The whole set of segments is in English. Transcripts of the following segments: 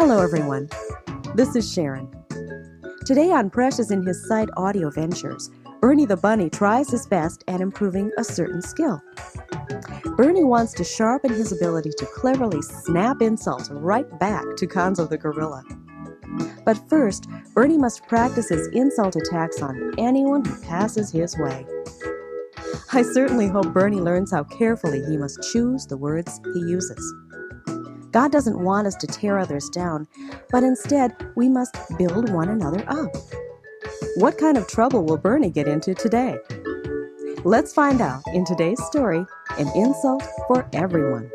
Hello, everyone. This is Sharon. Today on Precious in his site AudioVentures, Burnnie the Bunnie tries his best at improving a certain skill. Burnnie wants to sharpen his ability to cleverly snap insults right back to Gonzo the Gorilla. But first, Burnnie must practice his insult attacks on anyone who passes his way. I certainly hope Burnnie learns how carefully he must choose the words he uses. God doesn't want us to tear others down, but instead we must build one another up. What kind of trouble will Burnnie get into today? Let's find out in today's story, An Insult for Everyone.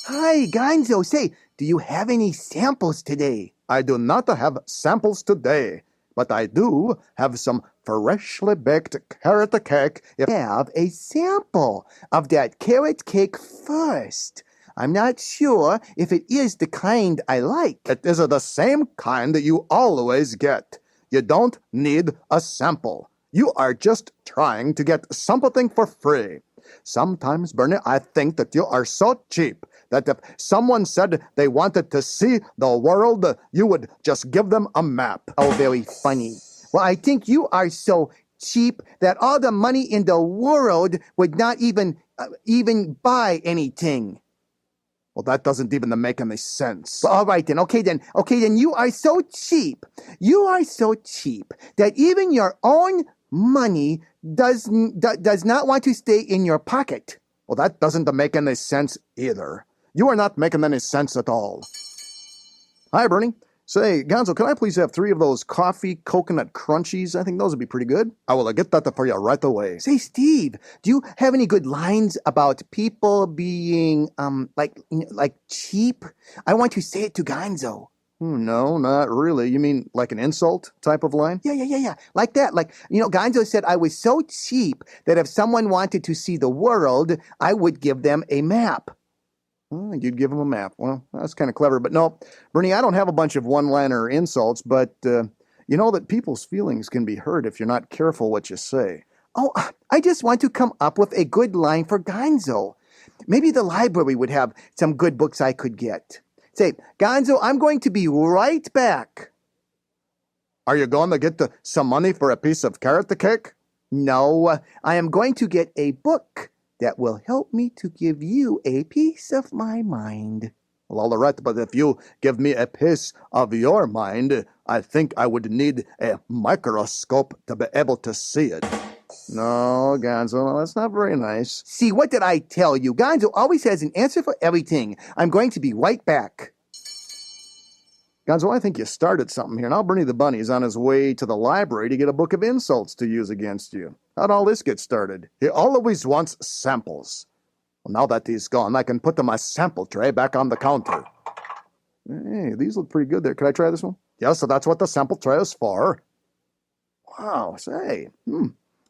Hi, Gonzo. Say, do you have any samples today? I do not have samples today, but I do have some freshly baked carrot cake. Have a sample of that carrot cake first. I'm not sure if it is the kind I like. It is the same kind that you always get. You don't need a sample. You are just trying to get something for free. Sometimes, Burnnie, I think that you are so cheap that if someone said they wanted to see the world, you would just give them a map. Oh, very funny. Well, I think you are so cheap that all the money in the world would not even buy anything. Well, that doesn't even make any sense. Well, all right then. Okay then. You are so cheap. You are so cheap that even your own money does not want to stay in your pocket. Well, that doesn't make any sense either. You are not making any sense at all. Hi, Burnnie. Say, Gonzo, can I please have 3 of those coffee coconut crunchies? I think those would be pretty good. I will get that for you right away. Say, Steve, do you have any good lines about people being, like cheap? I want to say it to Gonzo. No, not really. You mean like an insult type of line? Yeah. Like that. Like, Gonzo said I was so cheap that if someone wanted to see the world, I would give them a map. You'd give them a map. Well, that's kind of clever. But no, Burnnie, I don't have a bunch of one-liner insults, but you know that people's feelings can be hurt if you're not careful what you say. Oh, I just want to come up with a good line for Gonzo. Maybe the library would have some good books I could get. Say, Gonzo, I'm going to be right back. Are you going to get some money for a piece of carrot cake? No, I am going to get a book that will help me to give you a piece of my mind. Well, all right, but if you give me a piece of your mind, I think I would need a microscope to be able to see it. No, Gonzo, that's not very nice. See, what did I tell you? Gonzo always has an answer for everything. I'm going to be right back. Gonzo, I think you started something here. Now Burnnie the Bunnie is on his way to the library to get a book of insults to use against you. How'd all this get started? He always wants samples. Well, now that he's gone, I can put my sample tray back on the counter. Hey, these look pretty good there. Could I try this one? Yes, so that's what the sample tray is for. Wow, say,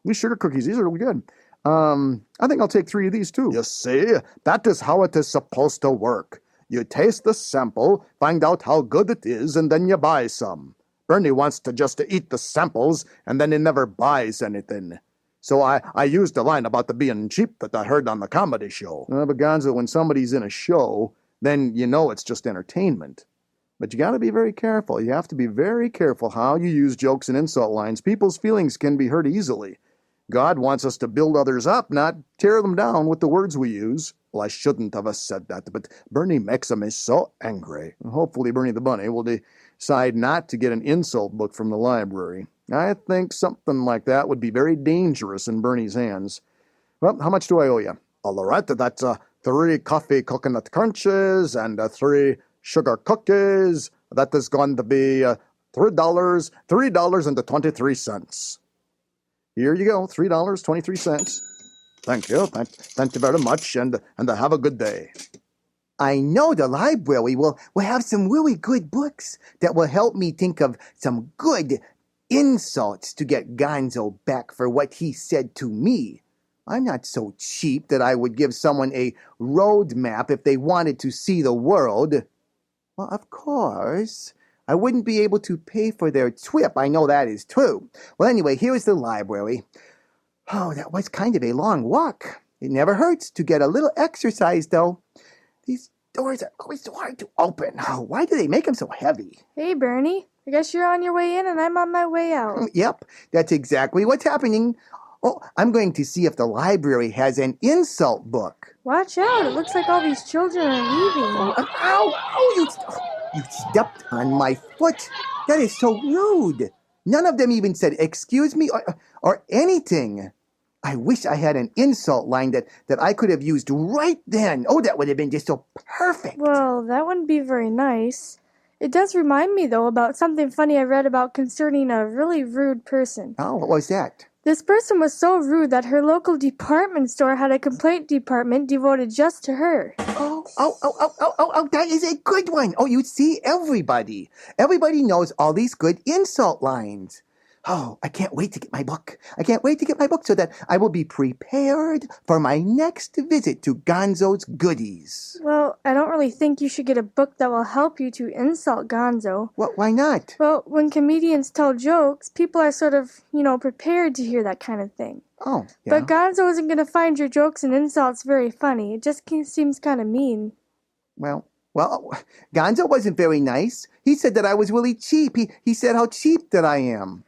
these sugar cookies, these are really good. I think I'll take 3 of these too. You see, that is how it is supposed to work. You taste the sample, find out how good it is, and then you buy some. Burnnie wants to just eat the samples, and then he never buys anything. So I used a line about the being cheap that I heard on the comedy show. But Gonzo, when somebody's in a show, then you know it's just entertainment. But you got to be very careful. You have to be very careful how you use jokes and insult lines. People's feelings can be hurt easily. God wants us to build others up, not tear them down with the words we use. Well, I shouldn't have said that, but Burnnie makes me so angry. Hopefully Burnnie the Bunnie will decide not to get an insult book from the library. I think something like that would be very dangerous in Burnnie's hands. Well, how much do I owe you? All right, that's 3 coffee coconut crunches and 3 sugar cookies. That is going to be $3.23. Here you go, $3.23. Thank you. Thank you very much, and have a good day. I know the library will have some really good books that will help me think of some good insults to get Gonzo back for what he said to me. I'm not so cheap that I would give someone a road map if they wanted to see the world. Well, of course, I wouldn't be able to pay for their trip. I know that is true. Well, anyway, here is the library. Oh, that was kind of a long walk. It never hurts to get a little exercise, though. These doors are always so hard to open. Oh, why do they make them so heavy? Hey, Burnnie. I guess you're on your way in and I'm on my way out. Yep, that's exactly what's happening. Oh, I'm going to see if the library has an insult book. Watch out. It looks like all these children are leaving. You stepped on my foot. That is so rude. None of them even said excuse me or anything. I wish I had an insult line that I could have used right then. Oh, that would have been just so perfect. Well, that wouldn't be very nice. It does remind me, though, about something funny I read about concerning a really rude person. Oh, what was that? This person was so rude that her local department store had a complaint department devoted just to her. Oh, that is a good one. Oh, you see, everybody knows all these good insult lines. Oh, I can't wait to get my book. I can't wait to get my book so that I will be prepared for my next visit to Gonzo's Goodies. Well, I don't really think you should get a book that will help you to insult Gonzo. What? Why not? Well, when comedians tell jokes, people are sort of, prepared to hear that kind of thing. Oh, yeah. But Gonzo isn't going to find your jokes and insults very funny. It just seems kind of mean. Well, Gonzo wasn't very nice. He said that I was really cheap. He said how cheap that I am.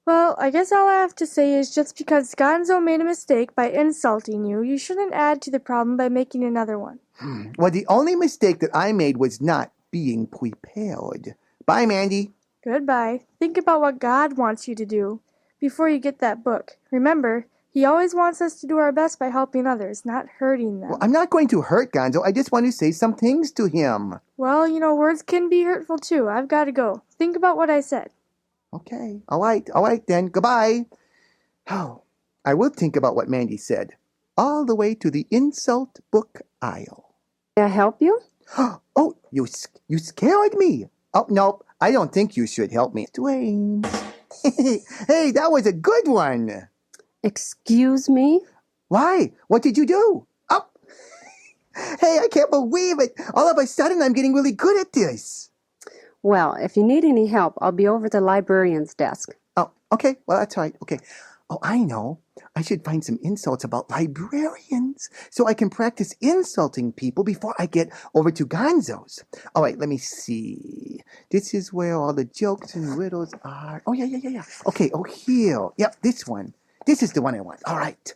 Well, I guess all I have to say is just because Gonzo made a mistake by insulting you, you shouldn't add to the problem by making another one. Well, the only mistake that I made was not being prepared. Bye, Mandy. Goodbye. Think about what God wants you to do before you get that book. Remember, He always wants us to do our best by helping others, not hurting them. Well, I'm not going to hurt Gonzo. I just want to say some things to him. Well, words can be hurtful too. I've got to go. Think about what I said. Okay. All right then. Goodbye. Oh, I will think about what Mandy said. All the way to the insult book aisle. May I help you? Oh, you scared me. Oh, no, I don't think you should help me. Strange. Hey, that was a good one. Excuse me? Why? What did you do? Oh, hey, I can't believe it. All of a sudden, I'm getting really good at this. Well, if you need any help, I'll be over at the librarian's desk. Oh, okay. Well, that's all right. Okay. Oh, I know. I should find some insults about librarians so I can practice insulting people before I get over to Gonzo's. All right, let me see. This is where all the jokes and riddles are. Oh, yeah. Okay, here. Yep, this one. This is the one I want. All right.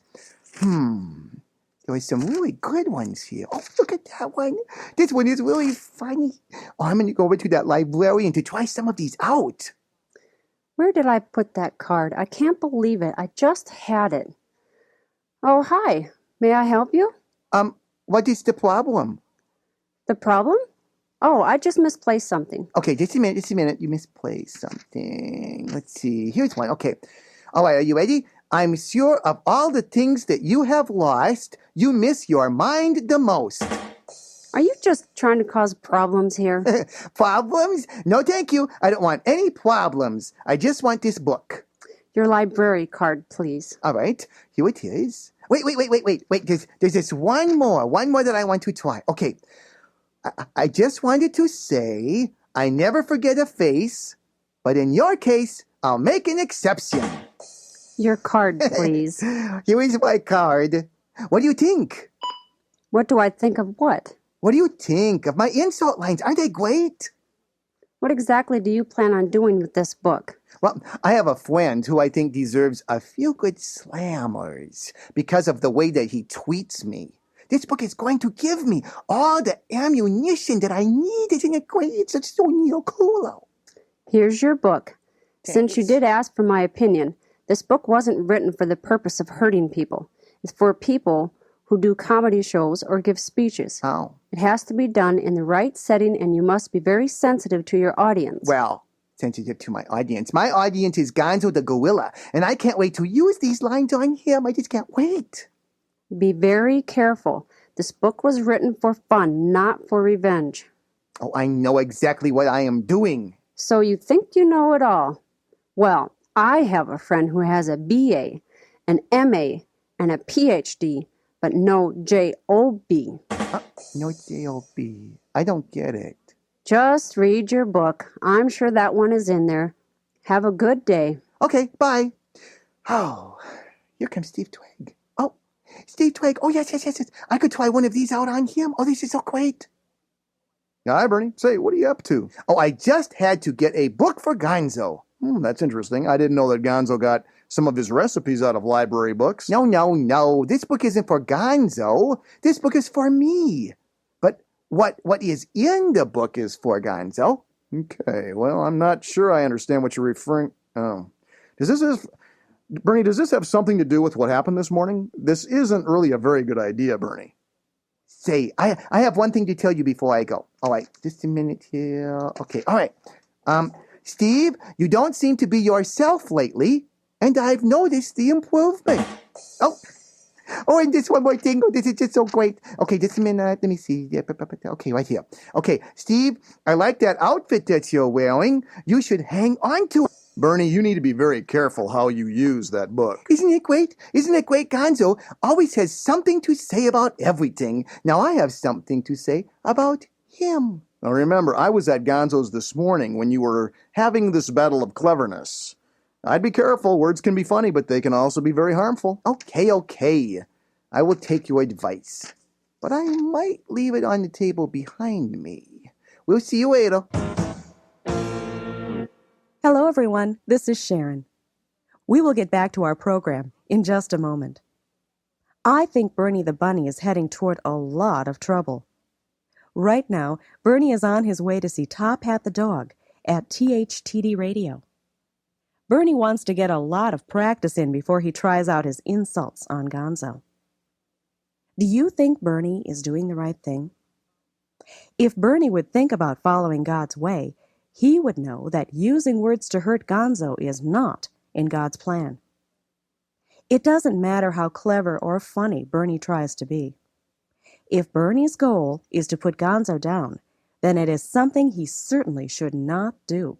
There are some really good ones here. Oh, look at that one. This one is really funny. Oh, I'm going to go over to that librarian to try some of these out. Where did I put that card? I can't believe it. I just had it. Oh, hi. May I help you? What is the problem? The problem? Oh, I just misplaced something. Okay, just a minute. You misplaced something. Let's see. Here's one. Okay. All right, are you ready? I'm sure of all the things that you have lost, you miss your mind the most. Are you just trying to cause problems here? Problems? No, thank you. I don't want any problems. I just want this book. Your library card, please. All right, here it is. Wait. There's this one more that I want to try. Okay, I just wanted to say I never forget a face, but in your case, I'll make an exception. Your card, please. Here is my card. What do you think? What do I think of what? What do you think of my insult lines? Aren't they great? What exactly do you plan on doing with this book? Well, I have a friend who I think deserves a few good slammers because of the way that he tweets me. This book is going to give me all the ammunition that I need. Isn't it great? It's such so cool. Here's your book. Thanks. Since you did ask for my opinion, this book wasn't written for the purpose of hurting people. It's for people who do comedy shows or give speeches. Oh. It has to be done in the right setting, and you must be very sensitive to your audience. Well, sensitive to my audience. My audience is Gonzo the Gorilla, and I can't wait to use these lines on him. I just can't wait. Be very careful. This book was written for fun, not for revenge. Oh, I know exactly what I am doing. So you think you know it all? Well, I have a friend who has a BA, an MA, and a PhD, but no J.O.B. No J.O.B. I don't get it. Just read your book. I'm sure that one is in there. Have a good day. Okay, bye. Oh, here comes Steve Treague. Oh, Steve Treague. Oh, yes. I could try one of these out on him. Oh, this is so great. Hi, Bernie. Say, what are you up to? Oh, I just had to get a book for Gonzo. That's interesting. I didn't know that Gonzo got some of his recipes out of library books. No. This book isn't for Gonzo. This book is for me. But what is in the book is for Gonzo. Okay, well, I'm not sure I understand what you're referring... Oh. Bernie, does this have something to do with what happened this morning? This isn't really a very good idea, Bernie. Say, I have one thing to tell you before I go. All right, just a minute here. Okay, all right. Steve, you don't seem to be yourself lately, and I've noticed the improvement. Oh, and this one more thing. Oh, this is just so great. Okay, just a minute. Let me see. Okay, right here. Okay, Steve, I like that outfit that you're wearing. You should hang on to it. Bernie, you need to be very careful how you use that book. Isn't it great? Isn't it great? Gonzo always has something to say about everything. Now I have something to say about him. Now remember, I was at Gonzo's this morning when you were having this battle of cleverness. I'd be careful. Words can be funny, but they can also be very harmful. Okay. I will take your advice. But I might leave it on the table behind me. We'll see you later. Hello, everyone. This is Sharon. We will get back to our program in just a moment. I think Burnnie the Bunnie is heading toward a lot of trouble. Right now, Burnnie is on his way to see Top Hat the dog at THTD Radio. Burnnie wants to get a lot of practice in before he tries out his insults on Gonzo. Do you think Burnnie is doing the right thing? If Burnnie would think about following God's way, he would know that using words to hurt Gonzo is not in God's plan. It doesn't matter how clever or funny Burnnie tries to be. If Burnnie's goal is to put Gonzo down, then it is something he certainly should not do.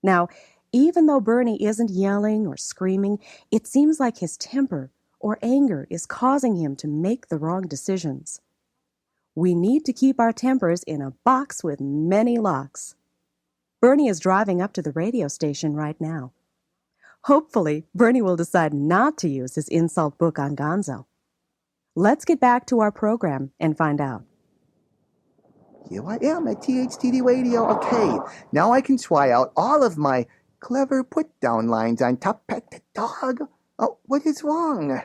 Now, even though Burnnie isn't yelling or screaming, it seems like his temper or anger is causing him to make the wrong decisions. We need to keep our tempers in a box with many locks. Burnnie is driving up to the radio station right now. Hopefully, Burnnie will decide not to use his insult book on Gonzo. Let's get back to our program and find out. Here I am at THTD Radio. Okay, now I can try out all of my clever put-down lines on Top Hat the dog. Oh, what is wrong?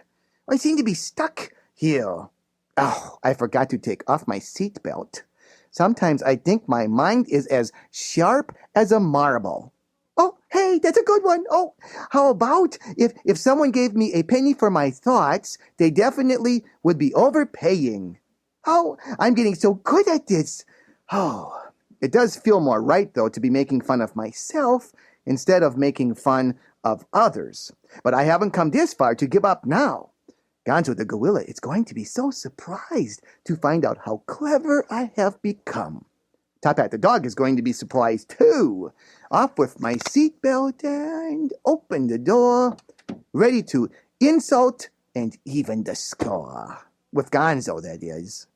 I seem to be stuck here. Oh, I forgot to take off my seatbelt. Sometimes I think my mind is as sharp as a marble. Oh, hey, that's a good one. Oh, how about if someone gave me a penny for my thoughts, they definitely would be overpaying. Oh, I'm getting so good at this. Oh, it does feel more right, though, to be making fun of myself instead of making fun of others. But I haven't come this far to give up now. Gonzo the Gorilla is going to be so surprised to find out how clever I have become. Top Hat the dog is going to be surprised too. Off with my seatbelt and open the door, ready to insult and even the score. With Gonzo, that is.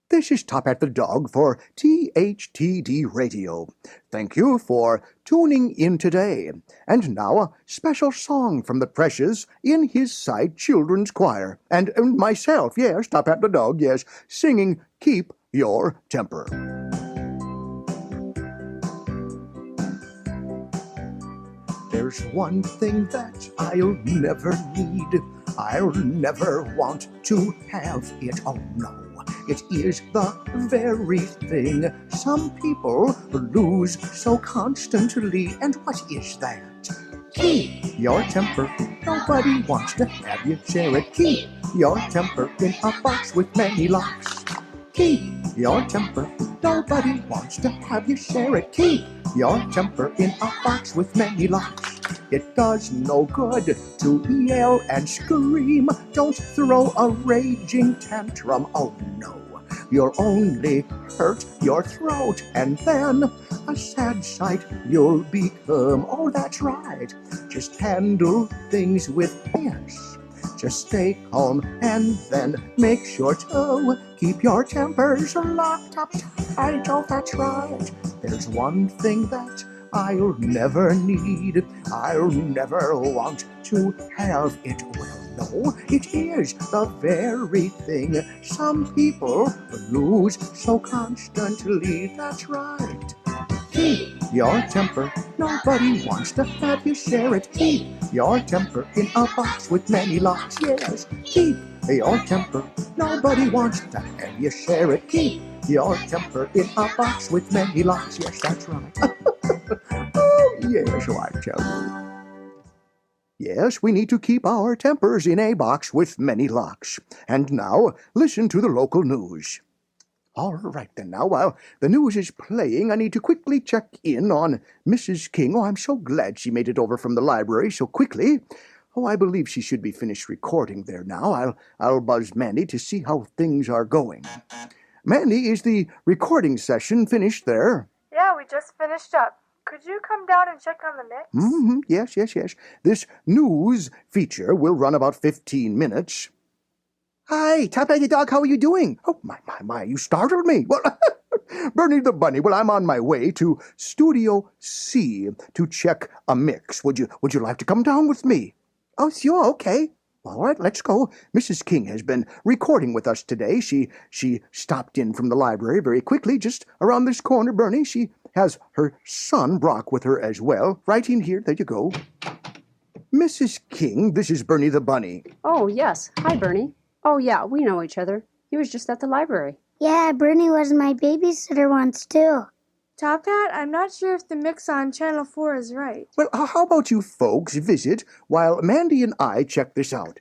This is Top Hat the dog for THTD Radio. Thank you for tuning in today. And now a special song from the Precious in His Sight Children's Choir. And myself, yes, Top Hat the dog, yes, singing Keep Your Temper. There's one thing that I'll never need. I'll never want to have it, oh no. It is the very thing some people lose so constantly. And what is that? Keep your temper. Nobody wants to have you share it. Keep your temper in a box with many locks. Keep your temper. Nobody wants to have you share it. Keep your temper in a box with many locks. It does no good to yell and scream. Don't throw a raging tantrum, oh no. You'll only hurt your throat, and then a sad sight you'll become. Oh, that's right. Just handle things with yes. Just stay calm and then make sure to keep your tempers locked up tight. Oh, that's right. There's one thing that I'll never need. I'll never want to have it. Well, No, it is the very thing some people lose so constantly. That's right. Keep your temper. Nobody wants to have you share it. Keep your temper in a box with many locks. Yes, keep your temper. Nobody wants to have you share it. Keep your temper in a box with many locks. Yes, that's right. Oh, yes, I tell you. Yes, we need to keep our tempers in a box with many locks. And now, listen to the local news. All right, then, now, while the news is playing, I need to quickly check in on Mrs. King. Oh, I'm so glad she made it over from the library so quickly. Oh, I believe she should be finished recording there now. I'll buzz Mandy to see how things are going. Mandy, is the recording session finished there? Yeah, we just finished up. Could you come down and check on the mix? Yes. This news feature will run about 15 minutes. Hi, Top Hat the Dog, how are you doing? Oh, my, you startled me. Well, Burnnie the Bunnie, well, I'm on my way to Studio C to check a mix. Would you like to come down with me? Oh, sure, okay. All right, let's go. Mrs. King has been recording with us today. She stopped in from the library very quickly, just around this corner, Burnnie. She has her son, Brock, with her as well. Right in here, there you go. Mrs. King, this is Burnnie the Bunnie. Oh, yes. Hi, Burnnie. Oh, yeah, we know each other. He was just at the library. Yeah, Burnnie was my babysitter once, too. Top Hat, I'm not sure if the mix on Channel 4 is right. Well, how about you folks visit while Mandy and I check this out?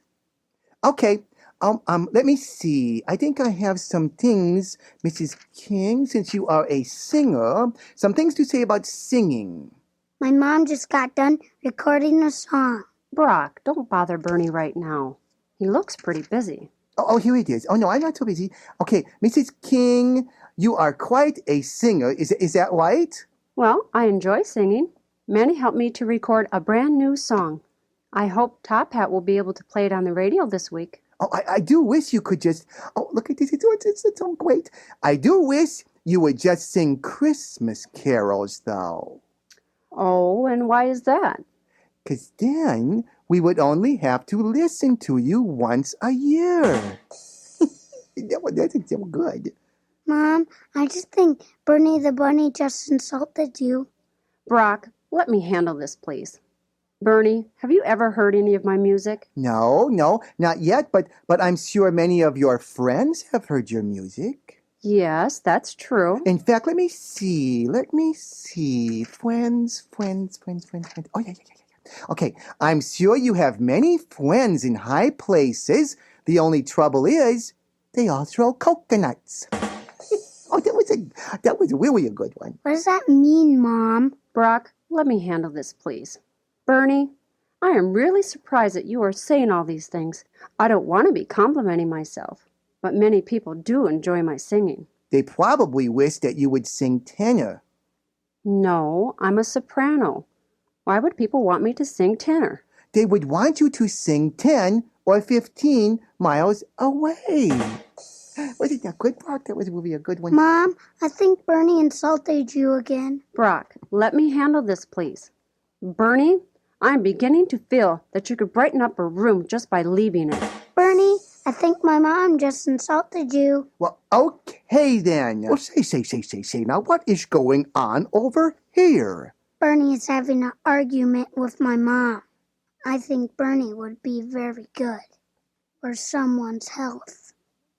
Okay, let me see. I think I have some things, Mrs. King, since you are a singer, some things to say about singing. My mom just got done recording a song. Brock, don't bother Burnnie right now. He looks pretty busy. Oh, here it is. Oh, no, I'm not so busy. Okay, Mrs. King, you are quite a singer. Is that right? Well, I enjoy singing. Manny helped me to record a brand new song. I hope Top Hat will be able to play it on the radio this week. Oh, I do wish you could just... Oh, look at this. It's so great. I do wish you would just sing Christmas carols, though. Oh, and why is that? 'Cause then we would only have to listen to you once a year. That's so good. Mom, I just think Burnnie the Bunnie just insulted you. Brock, let me handle this, please. Burnnie, have you ever heard any of my music? No, not yet, but I'm sure many of your friends have heard your music. Yes, that's true. In fact, let me see. Friends. Oh, yeah. Okay, I'm sure you have many friends in high places. The only trouble is, they all throw coconuts. Oh, that was really a good one. What does that mean, Mom? Brock, let me handle this, please. Burnnie, I am really surprised that you are saying all these things. I don't want to be complimenting myself, but many people do enjoy my singing. They probably wish that you would sing tenor. No, I'm a soprano. Why would people want me to sing tenor? They would want you to sing 10 or 15 miles away. Wasn't that good, Brock? That was really a good one. Mom, I think Burnnie insulted you again. Brock, let me handle this, please. Burnnie, I'm beginning to feel that you could brighten up a room just by leaving it. Burnnie, I think my mom just insulted you. Well, okay then. Well, say. Now, what is going on over here? Burnnie is having an argument with my mom. I think Burnnie would be very good for someone's health.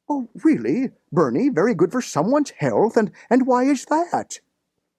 Oh, really? Burnnie, very good for someone's health, and why is that?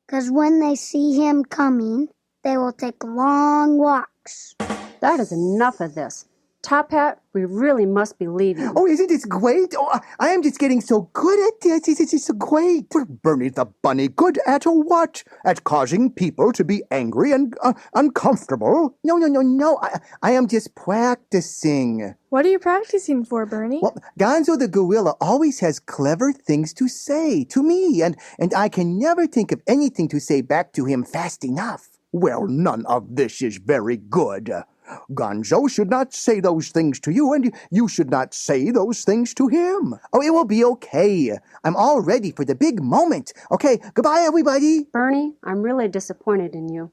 'Cause when they see him coming, they will take long walks. That is enough of this. Top Hat, we really must be leaving. Oh, isn't this great? Oh, I am just getting so good at this. It's so great. Burnnie the Bunnie, good at what? At causing people to be angry and uncomfortable? No. I am just practicing. What are you practicing for, Burnnie? Well, Gonzo the Gorilla always has clever things to say to me, and I can never think of anything to say back to him fast enough. Well, none of this is very good. Gonzo should not say those things to you, and you should not say those things to him. Oh, it will be okay. I'm all ready for the big moment. Okay, goodbye, everybody. Burnnie, I'm really disappointed in you.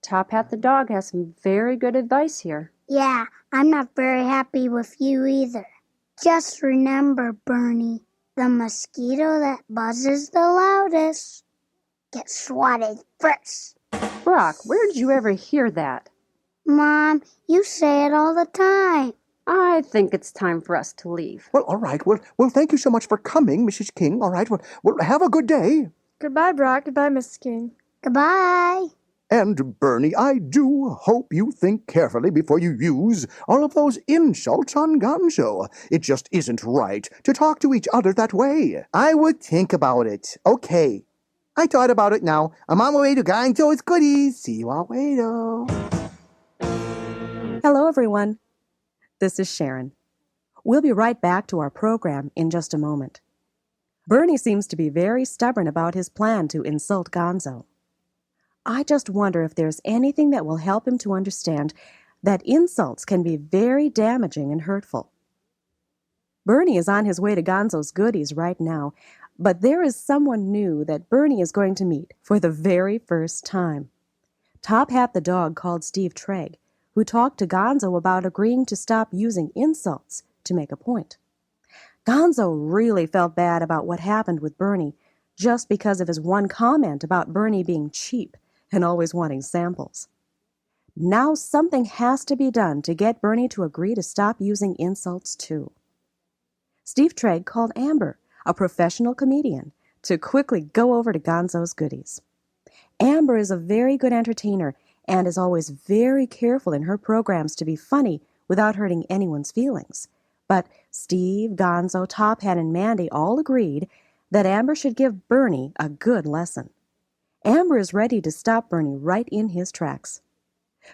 Top Hat the dog has some very good advice here. Yeah, I'm not very happy with you either. Just remember, Burnnie, the mosquito that buzzes the loudest gets swatted first. Brock, where did you ever hear that? Mom, you say it all the time. I think it's time for us to leave. Well, all right. Well, thank you so much for coming, Mrs. King. All right. Well, have a good day. Goodbye, Brock. Goodbye, Mrs. King. Goodbye. And, Burnnie, I do hope you think carefully before you use all of those insults on Gonzo. It just isn't right to talk to each other that way. I would think about it. Okay. I thought about it now. I'm on my way to Gonzo's goodies. See you all later. Hello, everyone. This is Sharon. We'll be right back to our program in just a moment. Burnnie seems to be very stubborn about his plan to insult Gonzo. I just wonder if there's anything that will help him to understand that insults can be very damaging and hurtful. Burnnie is on his way to Gonzo's goodies right now, but there is someone new that Burnnie is going to meet for the very first time. Top Hat the dog called Steve Treague, who talked to Gonzo about agreeing to stop using insults to make a point. Gonzo really felt bad about what happened with Burnnie just because of his one comment about Burnnie being cheap and always wanting samples. Now something has to be done to get Burnnie to agree to stop using insults too. Steve Treague called Amber, a professional comedian, to quickly go over to Gonzo's goodies. Amber is a very good entertainer and is always very careful in her programs to be funny without hurting anyone's feelings. But Steve, Gonzo, Top Hat, and Mandy all agreed that Amber should give Burnnie a good lesson. Amber is ready to stop Burnnie right in his tracks.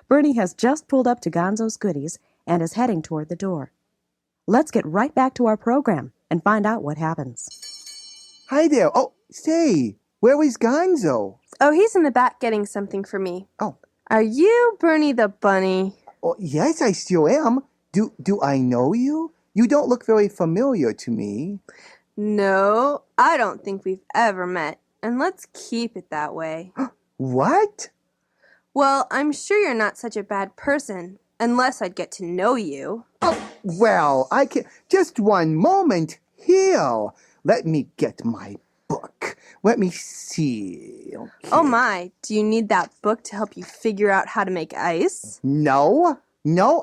Burnnie has just pulled up to Gonzo's goodies and is heading toward the door. Let's get right back to our program and find out what happens. Hi there. Oh, say, where was Gonzo? Oh, he's in the back getting something for me. Oh. Are you Burnnie the Bunnie? Oh, yes, I still am. Do I know you? You don't look very familiar to me. No, I don't think we've ever met. And let's keep it that way. What? Well, I'm sure you're not such a bad person, unless I'd get to know you. Oh, well, I can. Just one moment. Here. Let me get my book. Let me see. Okay. Oh my, do you need that book to help you figure out how to make ice? No,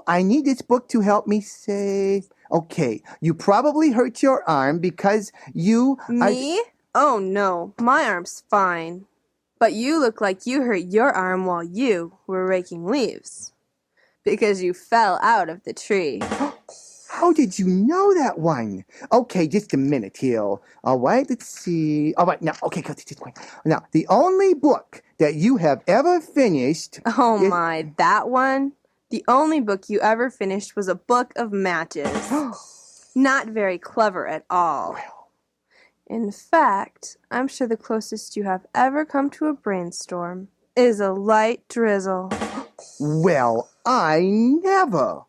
I need this book to help me say... Okay, you probably hurt your arm because you... Me? Oh no, my arm's fine. But you look like you hurt your arm while you were raking leaves. Because you fell out of the tree. How did you know that one? Okay, just a minute here. All right, let's see. All right, now, okay, now, the only book that you have ever finished... Oh my, that one? The only book you ever finished was a book of matches. Not very clever at all. Well. In fact, I'm sure the closest you have ever come to a brainstorm is a light drizzle. Well, I never...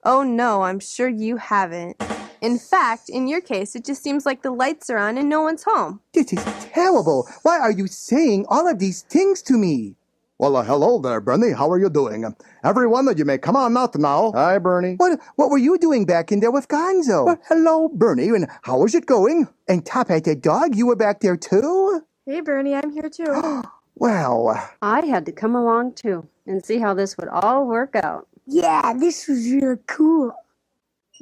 Oh no, I'm sure you haven't. In fact, in your case, it just seems like the lights are on and no one's home. This is terrible. Why are you saying all of these things to me? Well, hello there, Burnnie. How are you doing? Everyone, you may come on out now. Hi, Burnnie. What were you doing back in there with Gonzo? Well, hello, Burnnie, and how is it going? And Top Hat the dog, you were back there too? Hey, Burnnie, I'm here too. Well... I had to come along too and see how this would all work out. Yeah, this was really cool.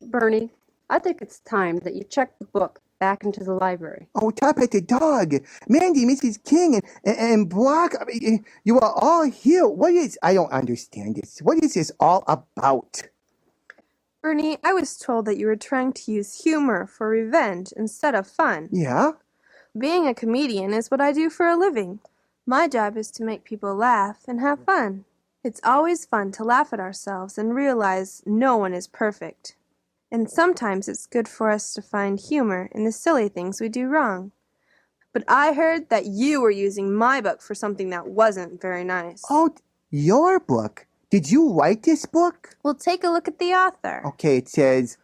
Burnnie, I think it's time that you check the book back into the library. Oh, Top Hat the dog, Mandy, Mrs. King, and Brock, I mean, you are all here. I don't understand this. What is this all about? Burnnie, I was told that you were trying to use humor for revenge instead of fun. Yeah? Being a comedian is what I do for a living. My job is to make people laugh and have fun. It's always fun to laugh at ourselves and realize no one is perfect. And sometimes it's good for us to find humor in the silly things we do wrong. But I heard that you were using my book for something that wasn't very nice. Oh, your book? Did you write this book? Well, take a look at the author. Okay, it says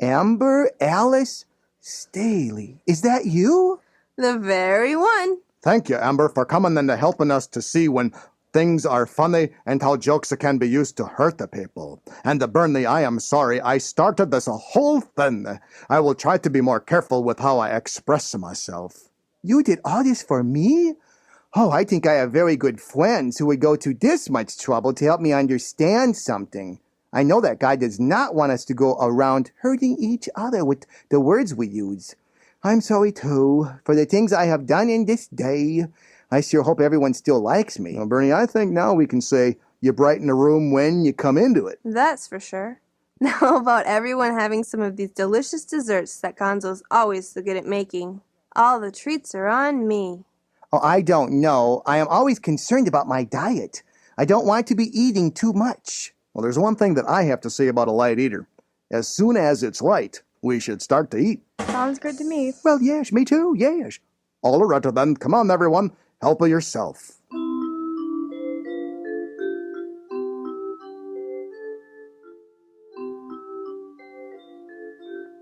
Amber Alice Staley. Is that you? The very one. Thank you, Amber, for coming and helping us to see when things are funny and how jokes can be used to hurt the people. And Burnley, I am sorry I started this whole thing. I will try to be more careful with how I express myself. You did all this for me? Oh, I think I have very good friends who would go to this much trouble to help me understand something. I know that God does not want us to go around hurting each other with the words we use. I'm sorry, too, for the things I have done in this day. I sure hope everyone still likes me. Well, Burney, I think now we can say you brighten the room when you come into it. That's for sure. Now about everyone having some of these delicious desserts that Gonzo's always so good at making. All the treats are on me. Oh, I don't know. I am always concerned about my diet. I don't want to be eating too much. Well, there's one thing that I have to say about a light eater. As soon as it's light, we should start to eat. Sounds good to me. Well, yes, me too, yes. All right, then, come on, everyone. Help yourself.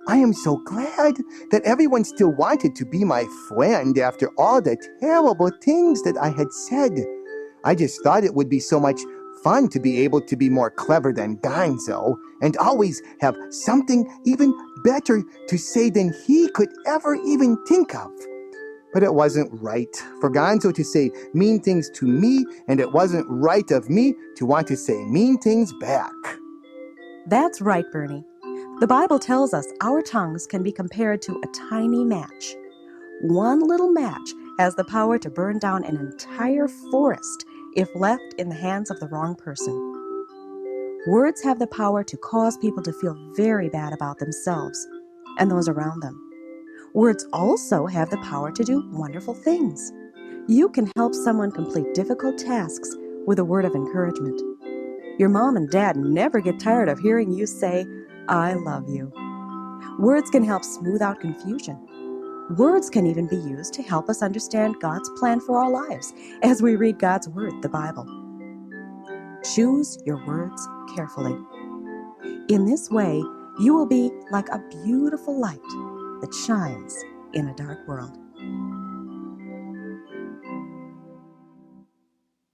I am so glad that everyone still wanted to be my friend after all the terrible things that I had said. I just thought it would be so much fun to be able to be more clever than Gonzo and always have something even better to say than he could ever even think of. But it wasn't right for Gonzo to say mean things to me, and it wasn't right of me to want to say mean things back. That's right, Burney. The Bible tells us our tongues can be compared to a tiny match. One little match has the power to burn down an entire forest if left in the hands of the wrong person. Words have the power to cause people to feel very bad about themselves and those around them. Words also have the power to do wonderful things. You can help someone complete difficult tasks with a word of encouragement. Your mom and dad never get tired of hearing you say, "I love you." Words can help smooth out confusion. Words can even be used to help us understand God's plan for our lives as we read God's Word, the Bible. Choose your words carefully. In this way, you will be like a beautiful light that shines in a dark world.